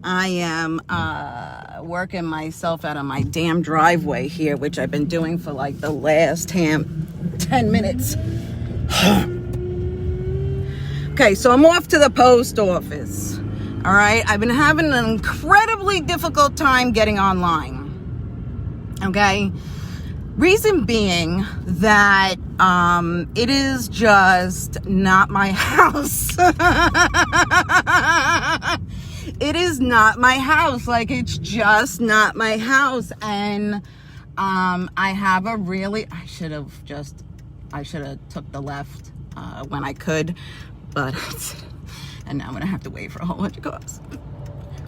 I am working myself out of my damn driveway here, which I've been doing for like the last 10 minutes. Okay, so I'm off to the post office. All right, I've been having an incredibly difficult time getting online. Okay, reason being that it is just not my house. It is not my house. Like, it's just not my house. And I have a really, I should have took the left when I could, but and now I'm gonna have to wait for a whole bunch of cars.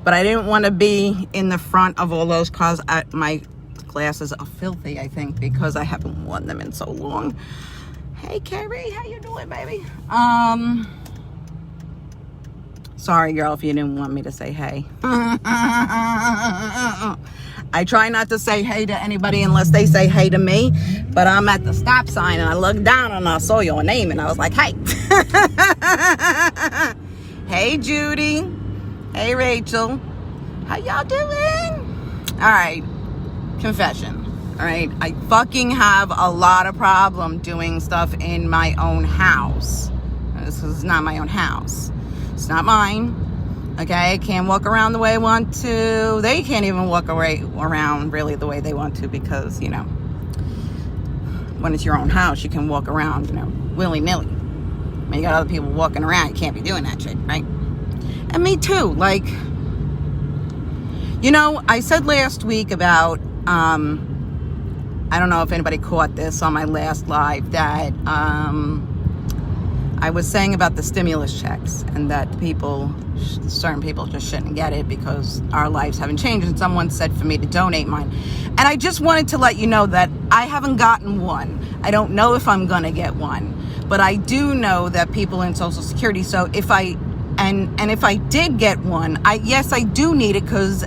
But I didn't want to be in the front of all those cars. My glasses are filthy, I think, because I haven't worn them in so long. Hey Carrie, how you doing, baby? Sorry, girl, if you didn't want me to say hey. I try not to say hey to anybody unless they say hey to me. But I'm at the stop sign and I looked down and I saw your name and I was like, hey. Hey, Judy. Hey, Rachel. How y'all doing? All right. Confession. All right. I fucking have a lot of problem doing stuff in my own house. This is not my own house. It's not mine. Okay, I can't walk around the way I want to. They can't even walk around really the way they want to because, you know, when it's your own house, you can walk around, you know, willy-nilly. When you got other people walking around, you can't be doing that shit, right? And me too. Like, you know, I said last week about, I don't know if anybody caught this on my last live, that, I was saying about the stimulus checks and that certain people just shouldn't get it because our lives haven't changed. And someone said for me to donate mine. And I just wanted to let you know that I haven't gotten one. I don't know if I'm going to get one. But I do know that people in Social Security. So if I did get one, yes, I do need it because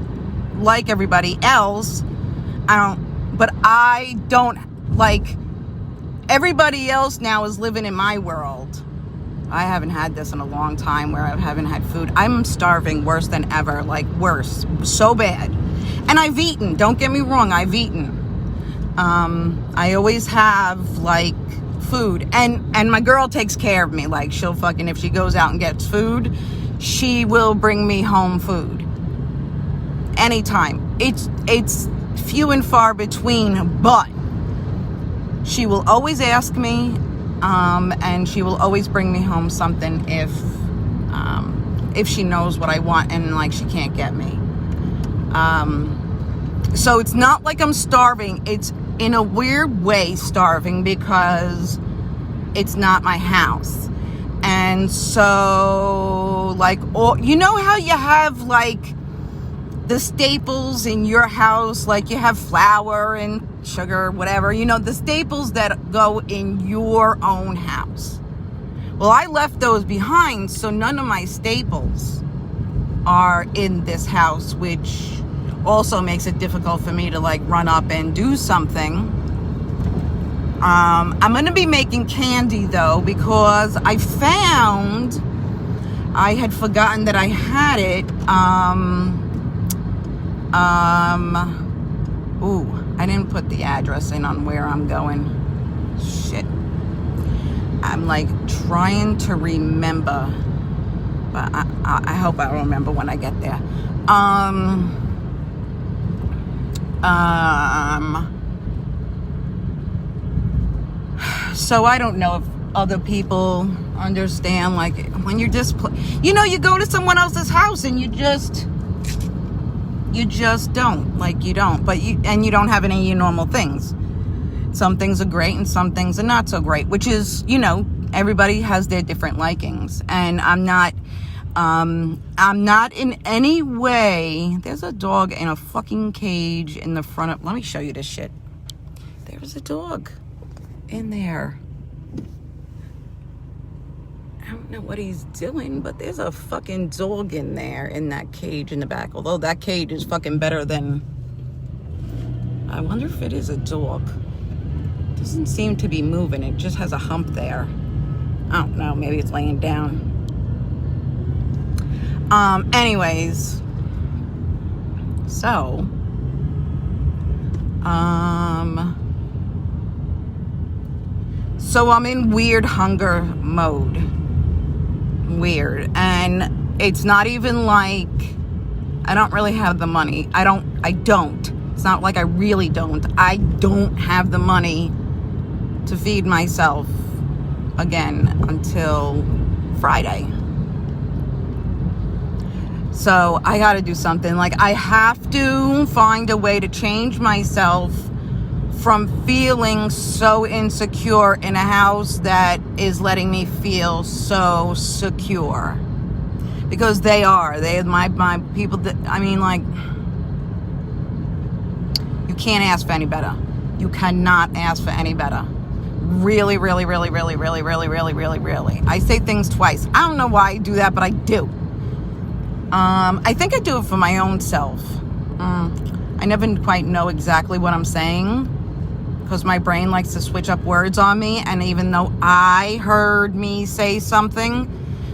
like everybody else, I don't like everybody else now is living in my world. I haven't had this in a long time where I haven't had food. I'm starving worse than ever, like worse, so bad. And I've eaten, don't get me wrong, I've eaten. I always have like food and my girl takes care of me. Like she'll fucking, if she goes out and gets food, she will bring me home food. Anytime. It's few and far between, but she will always ask me, and she will always bring me home something if she knows what I want and like she can't get me. So it's not like I'm starving. It's in a weird way starving because it's not my house. And so like, you know how you have like the staples in your house, like you have flour and sugar, whatever, you know, the staples that go in your own house. Well, I left those behind, so none of my staples are in this house, which also makes it difficult for me to like run up and do something. I'm going to be making candy though, because I found I had forgotten that I had it. I didn't put the address in on where I'm going. Shit. I'm like trying to remember, but I hope I'll remember when I get there. So I don't know if other people understand, like when you're just, you know, you go to someone else's house and you just don't, like you don't, but you don't have any of your normal things. Some things are great and some things are not so great, which is, you know, everybody has their different likings. And I'm not in any way, there's a dog in a fucking cage in the front of, let me show you this shit. There's a dog in there. I don't know what he's doing, but there's a fucking dog in there in that cage in the back. Although that cage is fucking better than, I wonder if it is a dog. Doesn't seem to be moving. It just has a hump there. I don't know. Maybe it's laying down. Anyways, So, so I'm in weird hunger mode. Weird. And it's not even like I don't really have the money. I don't. It's not like I really don't. I don't have the money to feed myself again until Friday. So I got to do something. Like, I have to find a way to change myself from feeling so insecure in a house that is letting me feel so secure. Because they are. They're my people that, I mean, like, you can't ask for any better. You cannot ask for any better. Really, really, really, really, really, really, really, really, really. I say things twice. I don't know why I do that, but I do. I think I do it for my own self. I never quite know exactly what I'm saying because my brain likes to switch up words on me. And even though I heard me say something,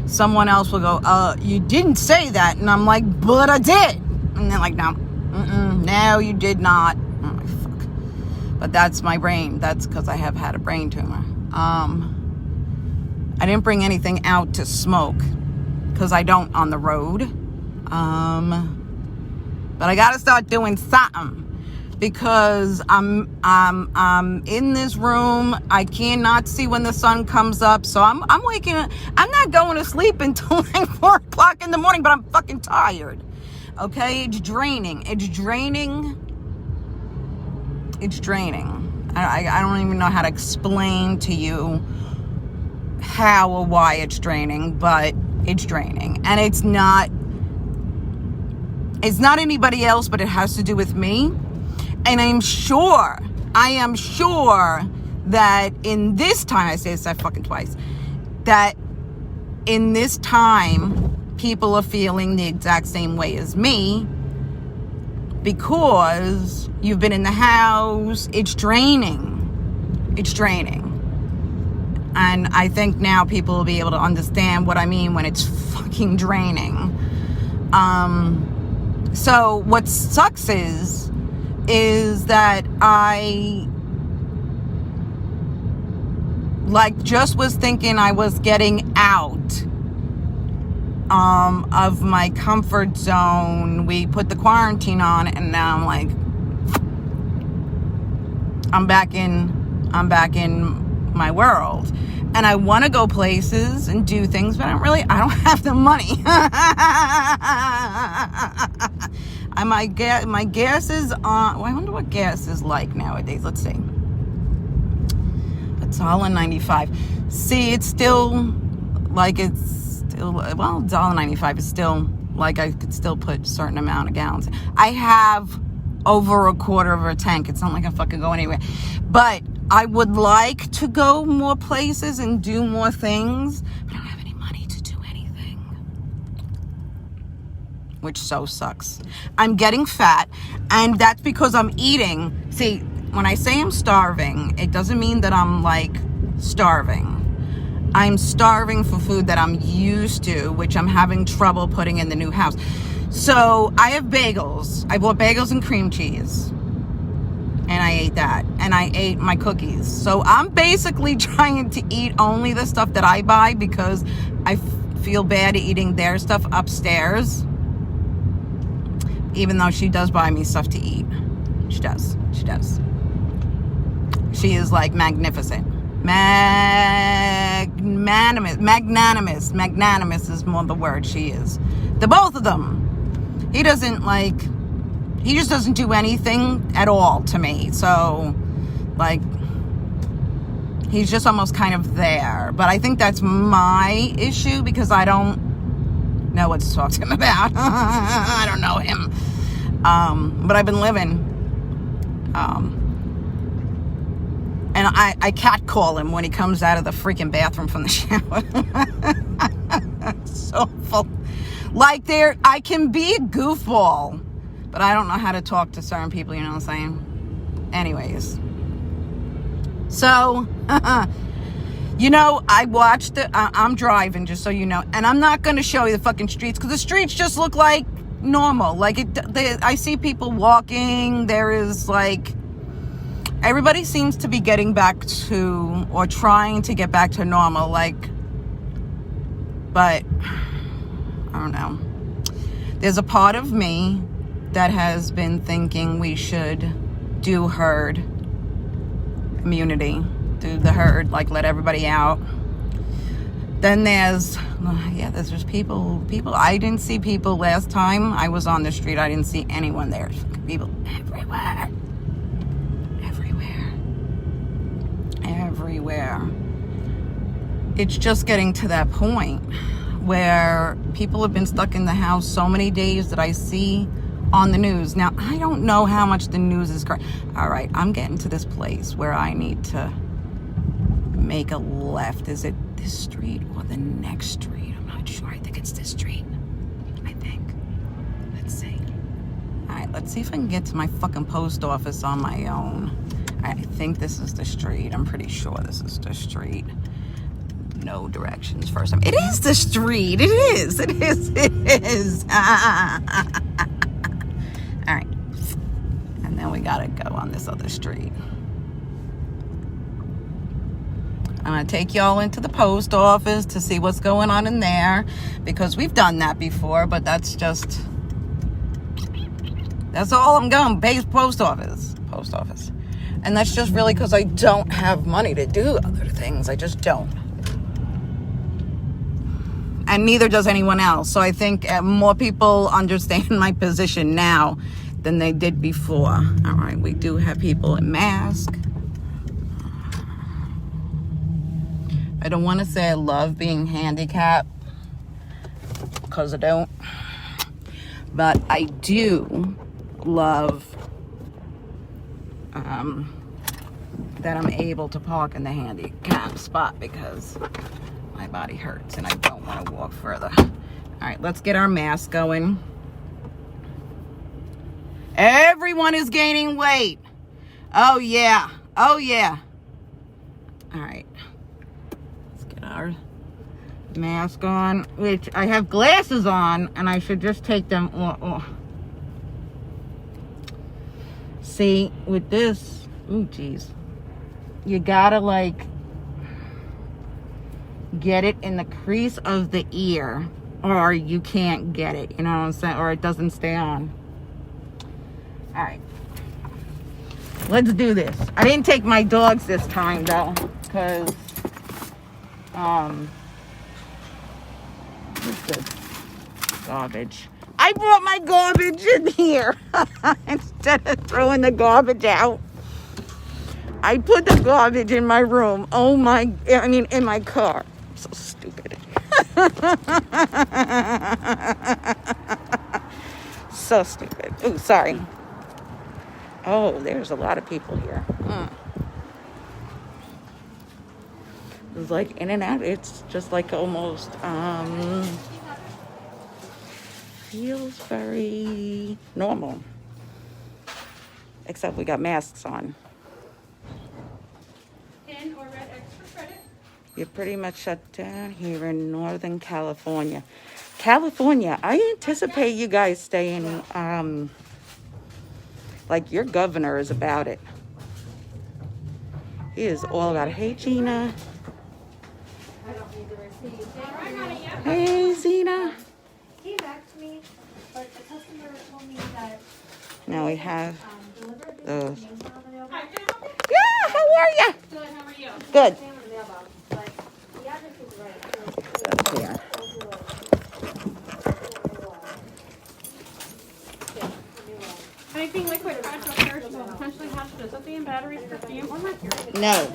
someone else will go, you didn't say that. And I'm like, but I did. And they're like, no, you did not. Oh, fuck. But that's my brain. That's because I have had a brain tumor. I didn't bring anything out to smoke because I don't on the road. But I gotta start doing something because I'm in this room. I cannot see when the sun comes up, so I'm waking up. I'm not going to sleep until like 4 o'clock in the morning, but I'm fucking tired. Okay, it's draining. I don't even know how to explain to you how or why it's draining, but it's draining, and it's not anybody else, but it has to do with me. And I am sure that in this time, I say this fucking twice, that in this time, people are feeling the exact same way as me because you've been in the house. It's draining. And I think now people will be able to understand what I mean when it's fucking draining. So what sucks is that I like just was thinking I was getting out of my comfort zone. We put the quarantine on, and now I'm like, I'm back in my world. And I want to go places and do things, but I don't have the money. My gas is on. Well, I wonder what gas is like nowadays. Let's see. It's $1.95. See, it's still like $1.95 is still like I could still put a certain amount of gallons. I have over a quarter of a tank. It's not like I fucking go anywhere. But I would like to go more places and do more things, but I don't have any money to do anything, which so sucks. I'm getting fat, and that's because I'm eating. See, when I say I'm starving, it doesn't mean that I'm like starving. I'm starving for food that I'm used to, which I'm having trouble putting in the new house. So I have bagels. I bought bagels and cream cheese. And I ate that. And I ate my cookies. So I'm basically trying to eat only the stuff that I buy because I feel bad eating their stuff upstairs. Even though she does buy me stuff to eat. She does. She is like magnificent. Magnanimous is more the word she is. The both of them. He just doesn't do anything at all to me. So, like, he's just almost kind of there. But I think that's my issue because I don't know what to talk to him about. I don't know him. But I've been living. And I catcall him when he comes out of the freaking bathroom from the shower. So full. Like, I can be a goofball. But I don't know how to talk to certain people, you know what I'm saying? Anyways. So, I watched I'm driving, just so you know. And I'm not going to show you the fucking streets, because the streets just look like, normal. Like I see people walking. There is like, everybody seems to be getting back to, or trying to get back to normal. Like, but I don't know. There's a part of me that has been thinking we should do herd immunity. Do the herd, like let everybody out. Then there's just people. I didn't see people last time I was on the street. I didn't see anyone there. People everywhere. It's just getting to that point where people have been stuck in the house so many days that I see on the news. Now, I don't know how much the news is correct. All right, I'm getting to this place where I need to make a left. Is it this street or the next street? I'm not sure. I think it's this street. I think. Let's see. All right, let's see if I can get to my fucking post office on my own. I think this is the street. I'm pretty sure this is the street. No directions first time. It is the street. It is. All right. And then we gotta go on this other street. I'm gonna take y'all into the post office to see what's going on in there, because we've done that before, but that's all I'm going. Post office. And that's just really because I don't have money to do other things. I just don't. And neither does anyone else. So I think more people understand my position now than they did before. All right, we do have people in masks. I don't want to say I love being handicapped, because I don't. But I do love that I'm able to park in the handicap spot, because my body hurts and I don't want to walk further. All right, let's get our mask going. Everyone is gaining weight. Oh yeah. All right, let's get our mask on, which I have glasses on and I should just take them off. See, with this, ooh, geez, you gotta like get it in the crease of the ear, or you can't get it, you know what I'm saying, or it doesn't stay on. All right, let's do this. I didn't take my dogs this time though, because what's this? Garbage. I brought my garbage in here instead of throwing the garbage out. I put the garbage in my room. In my car. I'm so stupid. So stupid. Oh, sorry. Oh, there's a lot of people here. It's like in and out. It's just like almost, feels very normal. Except we got masks on. In or red extra credit. You're pretty much shut down here in Northern California. California, I anticipate you guys staying, like your governor is about it. He is all about it. Hey, Gina. I don't need the receipt. Hey, Zena. Came back to me, but the customer told me that Now we have delivered those. names not on the mailbox. Hi, can I help you? Yeah, how are you? Good, how are you? Good. Name on the mailbox, but the address is right. That's here. Anything liquid, fragile, perishable, potentially hazardous, lithium batteries, perfume, or mercury. No.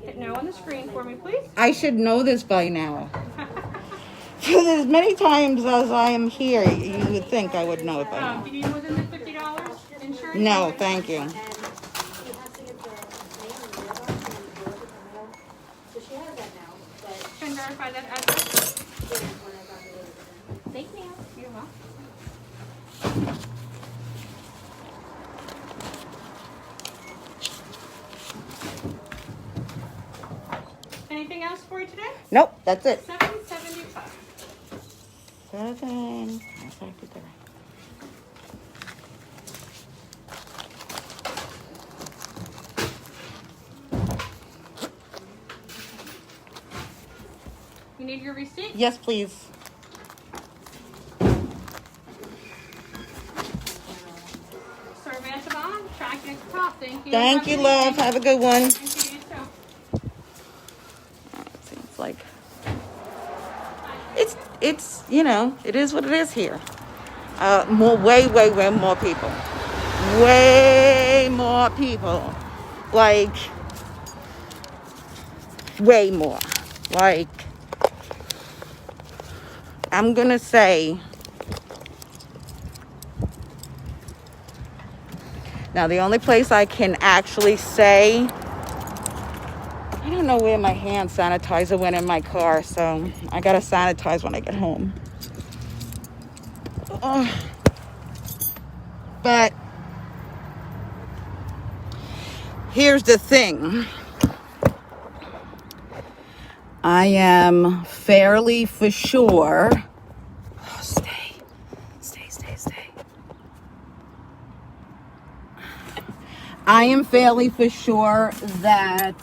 Hit no on the screen for me, please. I should know this by now. For as many times as I am here, you would think I would know it by now. Do you need more than the $50 insurance? No, thank you. Can verify that address? Thank you. You're welcome. Anything else for you today? Nope, that's it. $7.75. 7. You need your receipt? Yes, please. Sir Vantabon, track next top. Thank you. Thank you, love. Have a good one. Thank you, you too. Seems like it's it is what it is here. Way more people. Way more people. Like way more. Like I'm gonna say. Now the only place I can actually say, I don't know where my hand sanitizer went in my car, so I gotta sanitize when I get home. But here's the thing. I am fairly for sure. Oh, stay. I am fairly for sure that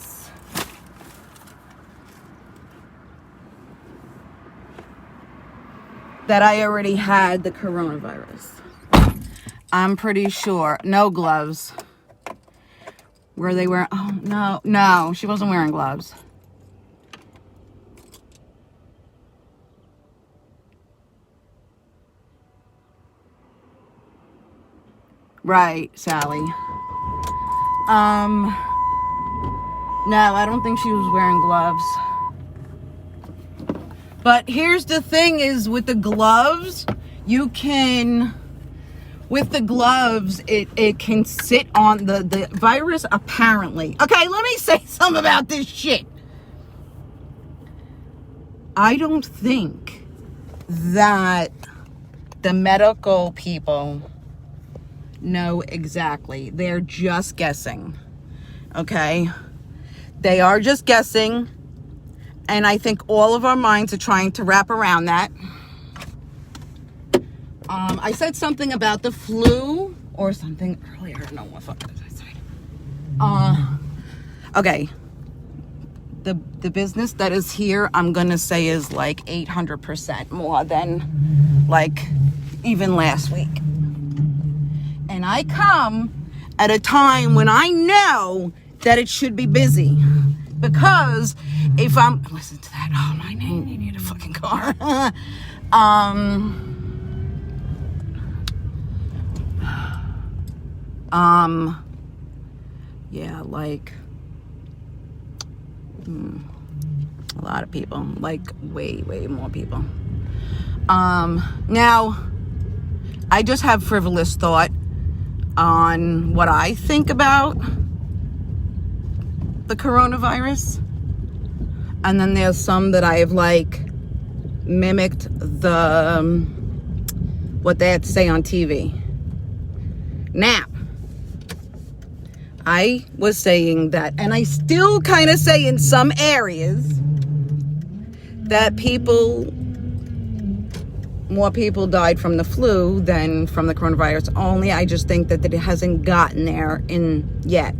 I already had the coronavirus. I'm pretty sure. No gloves. Were they wearing? Oh, no, she wasn't wearing gloves. Right, Sally. No, I don't think she was wearing gloves. But here's the thing is with the gloves, with the gloves, it can sit on the virus apparently. Okay, let me say something about this shit. I don't think that the medical people know exactly. They're just guessing. Okay? They are just guessing. And I think all of our minds are trying to wrap around that. I said something about the flu or something earlier. I don't know what fuck did I say. Okay. The business that is here, I'm gonna say is like 800% more than like even last week. And I come at a time when I know that it should be busy. Because if I'm... Listen to that. Oh, my name. You need a fucking car. Yeah, like... a lot of people. Like, way more people. Now, I just have frivolous thought on what I think about the coronavirus, and then there's some that I have like mimicked what they had to say on TV. Now, I was saying that, and I still kind of say in some areas that more people died from the flu than from the coronavirus. Only I just think that it hasn't gotten there yet.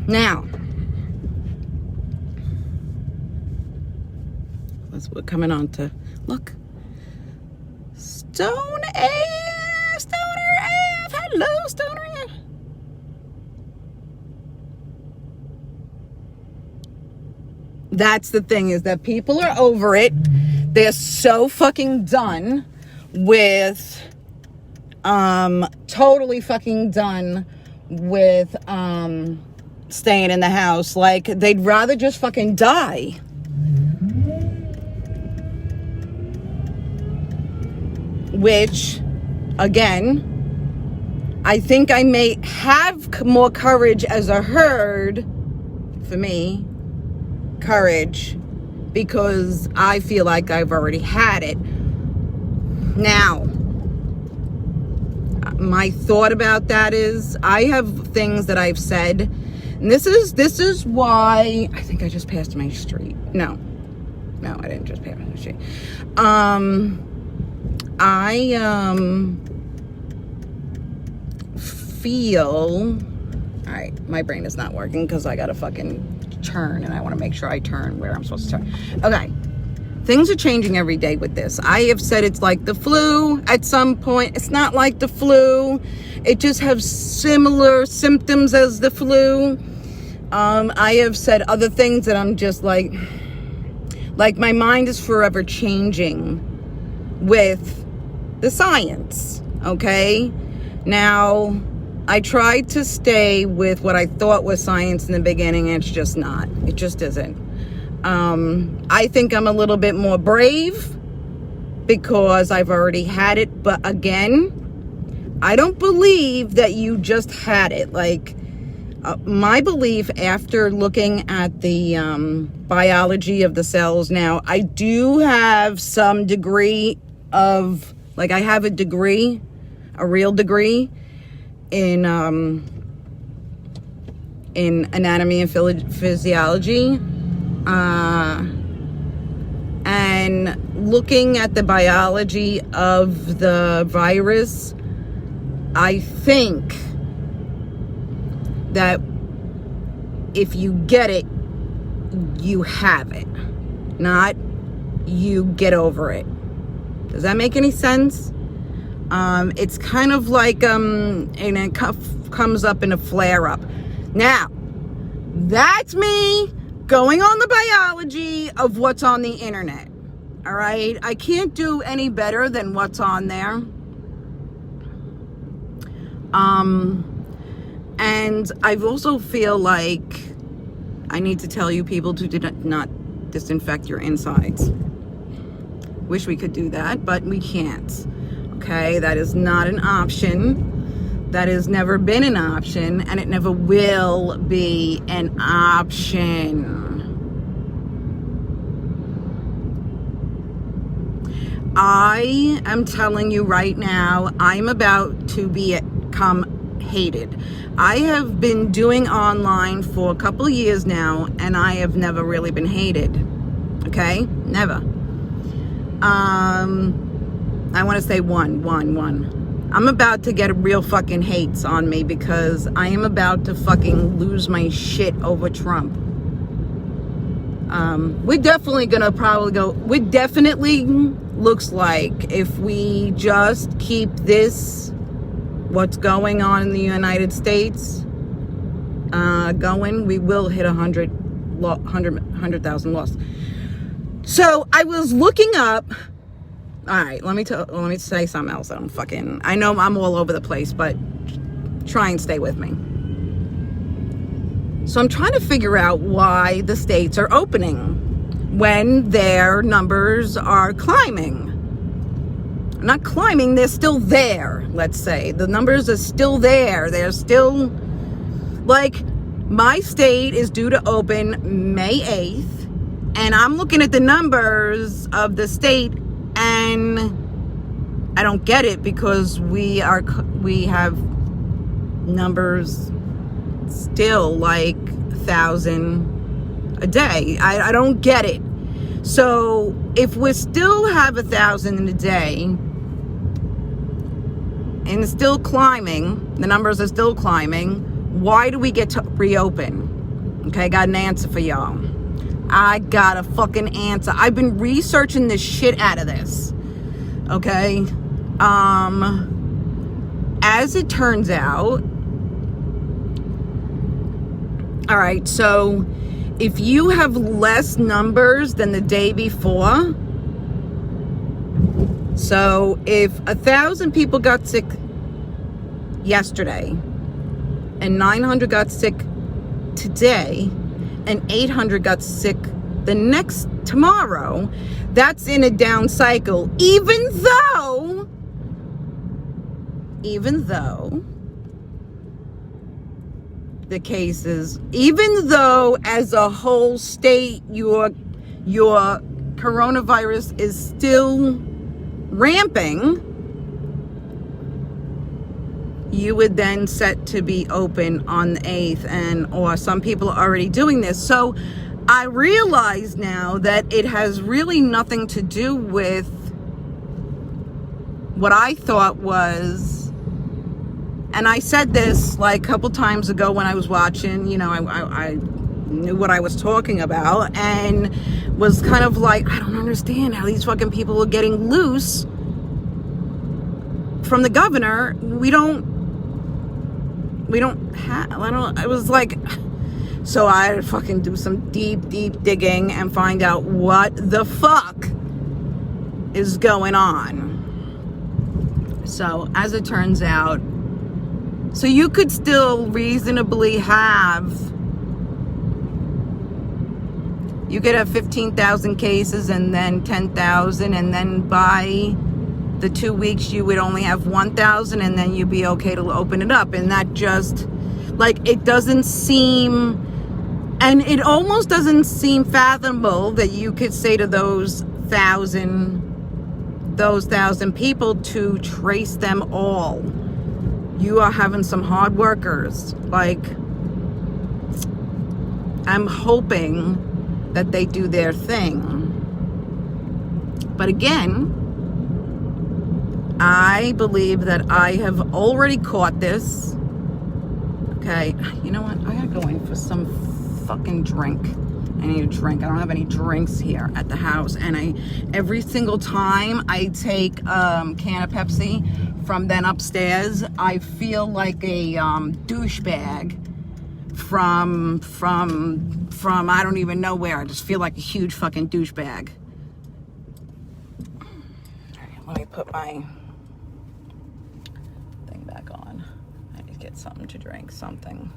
Now, we're coming on to, look, Stoner AF, hello, Stoner AF. That's the thing, is that people are over it. They're so fucking done with, totally fucking done with, staying in the house. Like, they'd rather just fucking die. Which, again, I think I may have more courage as a herd, for me, courage, because I feel like I've already had it. Now, my thought about that is, I have things that I've said, and this is why I think I just passed my street. No, I didn't just pass my street. I feel, all right, my brain is not working because I gotta fucking turn, and I want to make sure I turn where I'm supposed to turn. Okay. Things are changing every day with this. I have said it's like the flu at some point. It's not like the flu. It just has similar symptoms as the flu. I have said other things that I'm just like my mind is forever changing with the science, okay? Now, I tried to stay with what I thought was science in the beginning, and it's just not. It just isn't. I think I'm a little bit more brave because I've already had it. But again, I don't believe that you just had it. Like, my belief after looking at the biology of the cells now, I do have some degree of, like, I have a degree, a real degree in anatomy and physiology. And looking at the biology of the virus, I think that if you get it, you have it, not you get over it. Does that make any sense? It's kind of like, and it comes up in a flare-up. Now, that's me going on the biology of what's on the internet. All right? I can't do any better than what's on there. And I also feel like I need to tell you people to do not disinfect your insides. Wish we could do that, but we can't. Okay? That is not an option. That has never been an option, and it never will be an option. I am telling you right now, I'm about to become hated. I have been doing online for a couple years now, and I have never really been hated. Okay? Never. I want to say one. I'm about to get real fucking hates on me because I am about to fucking lose my shit over Trump. We're definitely gonna probably go, it definitely looks like if we just keep this, what's going on in the United States, going, we will hit 100,000 lost. So I was looking up. All right, let me say something else. I know I'm all over the place, but try and stay with me. So I'm trying to figure out why the states are opening when their numbers are climbing. Not climbing, they're still there, let's say. The numbers are still there. They're still, like, my state is due to open May 8th, and I'm looking at the numbers of the state, and I don't get it because we have numbers still like 1,000 a day. I don't get it. So if we still have 1,000 in a day and it's still climbing, the numbers are still climbing, why do we get to reopen? Okay, I got an answer for y'all. I got a fucking answer. I've been researching the shit out of this. Okay? As it turns out, all right, so if you have less numbers than the day before, so if 1,000 people got sick yesterday and 900 got sick today and 800 got sick the next tomorrow, that's in a down cycle, even though the cases, even though as a whole state your coronavirus is still ramping, you would then set to be open on the 8th, or some people are already doing this. So I realize now that it has really nothing to do with what I thought was, and I said this like a couple times ago when I was watching, you know, I knew what I was talking about and was kind of like, I don't understand how these fucking people are getting loose from the governor. We don't have, I was like, so I had to fucking do some deep digging and find out what the fuck is going on. So as it turns out, so you could still reasonably have, you could have 15,000 cases and then 10,000, and then by the 2 weeks you would only have 1,000, and then you'd be okay to open it up. And that just, like, it doesn't seem, and it almost doesn't seem fathomable that you could say to those thousand people to trace them all. You are having some hard workers. Like, I'm hoping that they do their thing. But again, I believe that I have already caught this. Okay, you know what? I gotta go in for some fucking drink. I need a drink. I don't have any drinks here at the house. And every single time I take can of Pepsi from then upstairs, I feel like a douchebag from I don't even know where. I just feel like a huge fucking douchebag. All right, let me put my thing back on. I need to get something to drink. Something.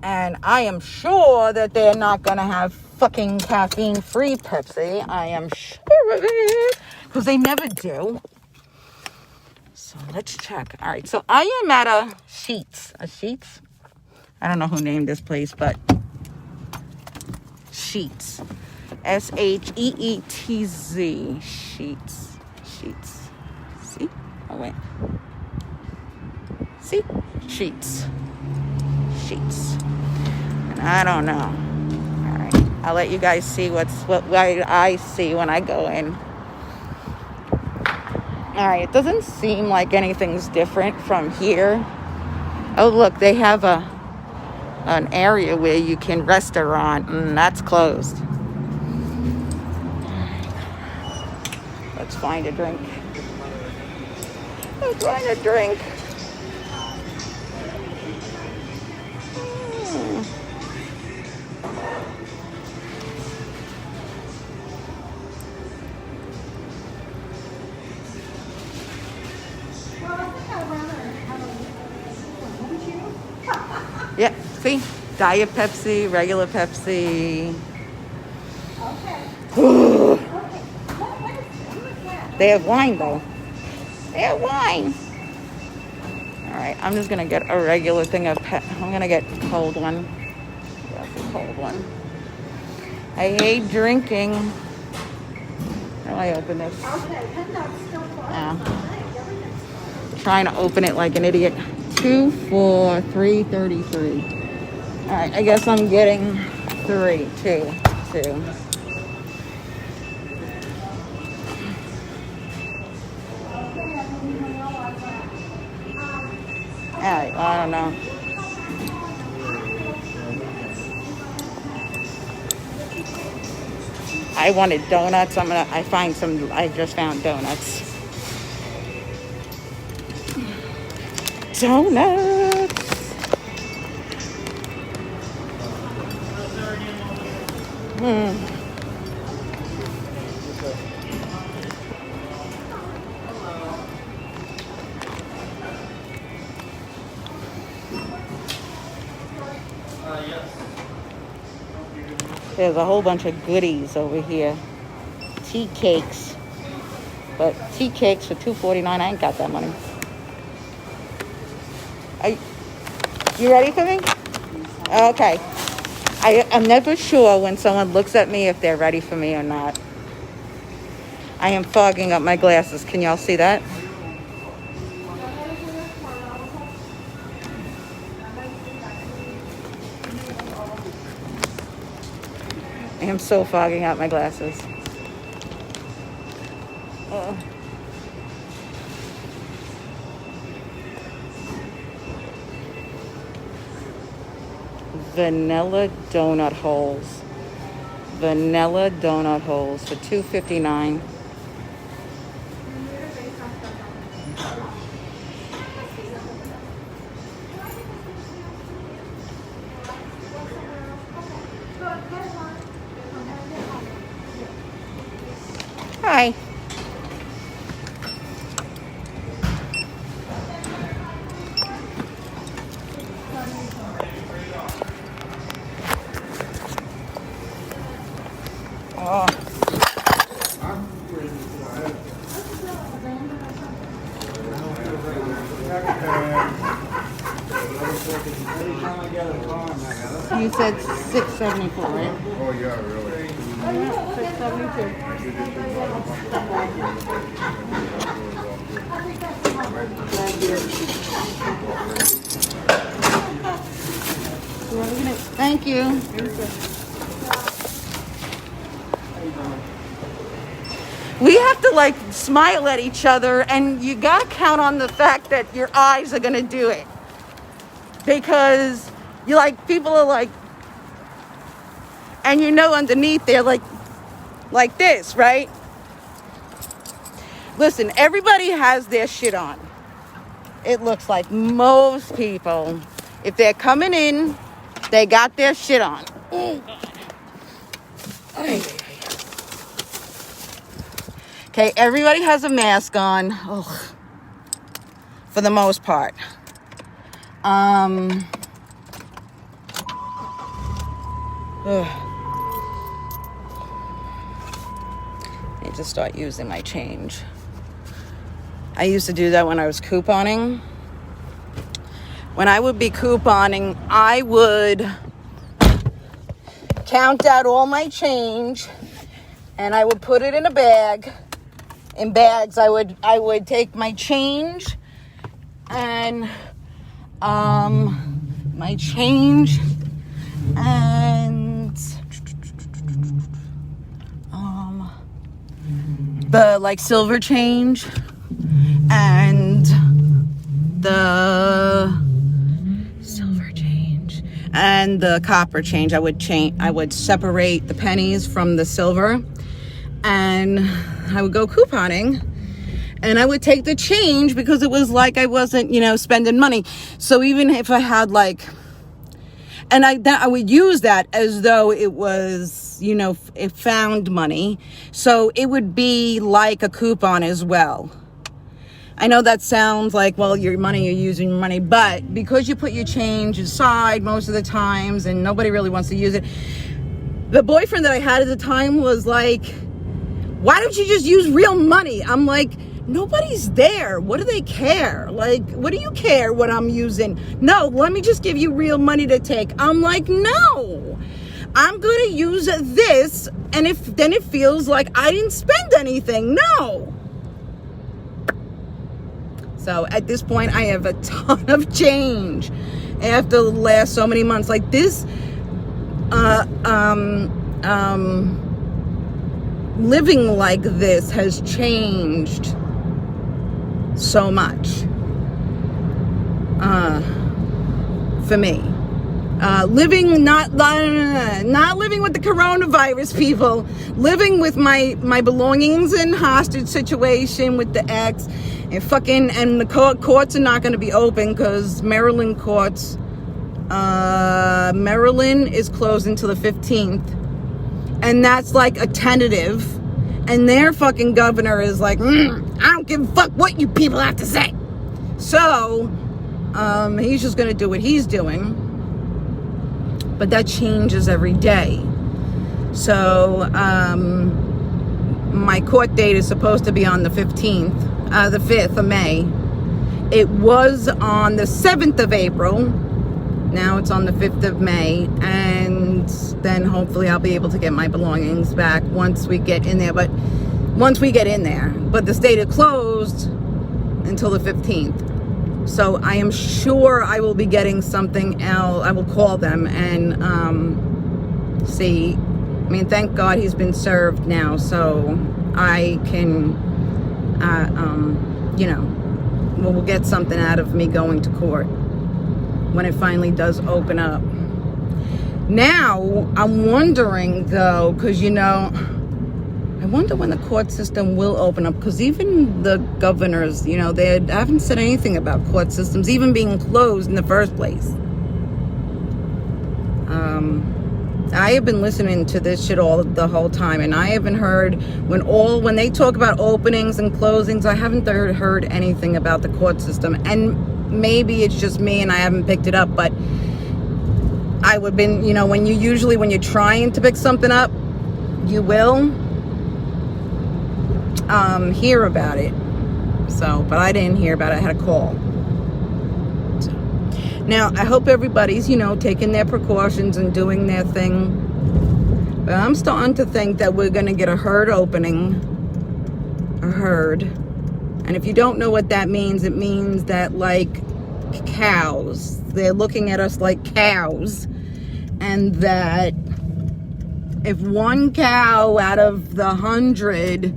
And I am sure that they're not going to have fucking caffeine-free Pepsi. I am sure of it. Because they never do. So let's check. All right. So I am at a Sheetz. A Sheetz? I don't know who named this place, but Sheetz. S-H-E-E-T-Z. Sheetz. Sheetz. See? Oh, wait. See? Sheetz. Sheets. And I don't know. All right, I'll let you guys see what I see when I go in. All right, it doesn't seem like anything's different from here. Oh, look, they have an area where you can restaurant, and that's closed. Let's find a drink. Let's find a drink. Yeah, see? Diet Pepsi, regular Pepsi. Okay. They have wine, though. They have wine. All right, I'm just going to get a regular thing of I'm going to get a cold one. That's a cold one. I hate drinking. How do I open this? Trying to open it like an idiot. 2, 4, 3, 33. All right, I guess I'm getting 3, 2. All right, well, I don't know. I wanted donuts. I just found donuts. Donuts. There's a whole bunch of goodies over here. Tea cakes. But tea cakes for $2.49, I ain't got that money. You ready for me? Okay. I'm never sure when someone looks at me if they're ready for me or not. I am fogging up my glasses. Can y'all see that? I am so fogging up my glasses. vanilla donut holes. Vanilla donut holes for $2.59. Hi. Oh. You said $6.74, right? Oh, yeah, really. Yeah, $6.72. Thank you. We have to like smile at each other, and you gotta count on the fact that your eyes are gonna do it, because you like, people are like, and you know underneath they're like this, right? Listen, everybody has their shit on. It looks like most people, if they're coming in, they got their shit on. Oh, God. Okay, everybody has a mask on. Ugh. For the most part. Ugh. I need to start using my change. I used to do that when I was couponing. When I would be couponing, I would count out all my change and I would put it in a bag. In bags, I would take my change and my change and the like silver change and the silver change and the copper change. I would separate the pennies from the silver, and I would go couponing, and I would take the change because it was like I wasn't, spending money. So even if I had and I would use that as though it was, it found money. So it would be like a coupon as well. I know that sounds like, well, you're using your money, but because you put your change aside most of the times and nobody really wants to use it. The boyfriend that I had at the time was like, why don't you just use real money? I'm like, nobody's there. What do they care? Like, what do you care what I'm using? No, let me just give you real money to take. I'm like, no, I'm going to use this. And then it feels like I didn't spend anything. No. So at this point, I have a ton of change after the last so many months. Like this, living like this has changed so much for me. Living not living with the coronavirus, people. Living with my belongings in hostage situation with the ex, and the courts are not going to be open because Maryland courts. Maryland is closed until the 15th. And that's like a tentative. And their fucking governor is like, I don't give a fuck what you people have to say. So, he's just going to do what he's doing. But that changes every day. So, my court date is supposed to be on the 15th, the 5th of May. It was on the 7th of April. Now it's on the 5th of May, and then hopefully I'll be able to get my belongings back once we get in there. But the state is closed until the 15th. So I am sure I will be getting something else. I will call them and see. I mean, thank God he's been served now, so I can, we'll get something out of me going to court when it finally does open up. Now, I'm wondering, though, because, you know, I wonder when the court system will open up, because even the governors, you know, they haven't said anything about court systems even being closed in the first place. I have been listening to this shit the whole time, and I haven't heard when they talk about openings and closings, I haven't heard anything about the court system. And maybe it's just me and I haven't picked it up, but I would been, you know, when you're trying to pick something up, you will hear about it. So, but I didn't hear about it. I had a call. So, now, I hope everybody's, you know, taking their precautions and doing their thing. But I'm starting to think that we're going to get a herd opening. A herd. And if you don't know what that means, it means that, like, cows, they're looking at us like cows. And that if one cow out of the 100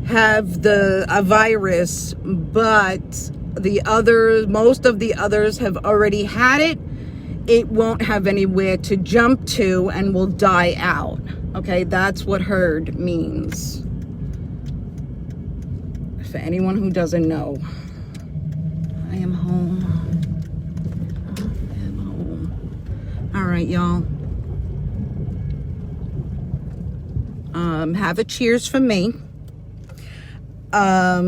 have a virus, but most of the others have already had it, it won't have anywhere to jump to and will die out. Okay, that's what herd means. For anyone who doesn't know, I am home. All right, y'all. Have a cheers for me. I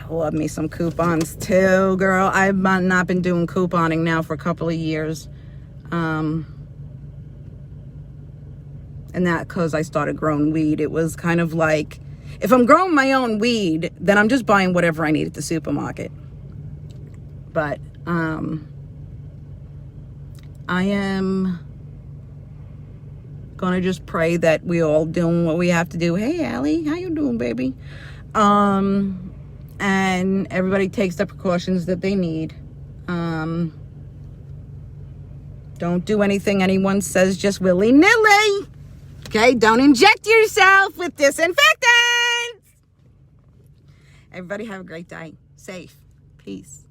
love me some coupons too, girl. I've not been doing couponing now for a couple of years. And that because I started growing weed. It was kind of like, if I'm growing my own weed, then I'm just buying whatever I need at the supermarket. But I am gonna just pray that we all doing what we have to do. Hey, Allie, how you doing, baby? And everybody takes the precautions that they need. Don't do anything anyone says just willy-nilly. Okay, don't inject yourself with disinfectants. Everybody have a great day. Safe. Peace.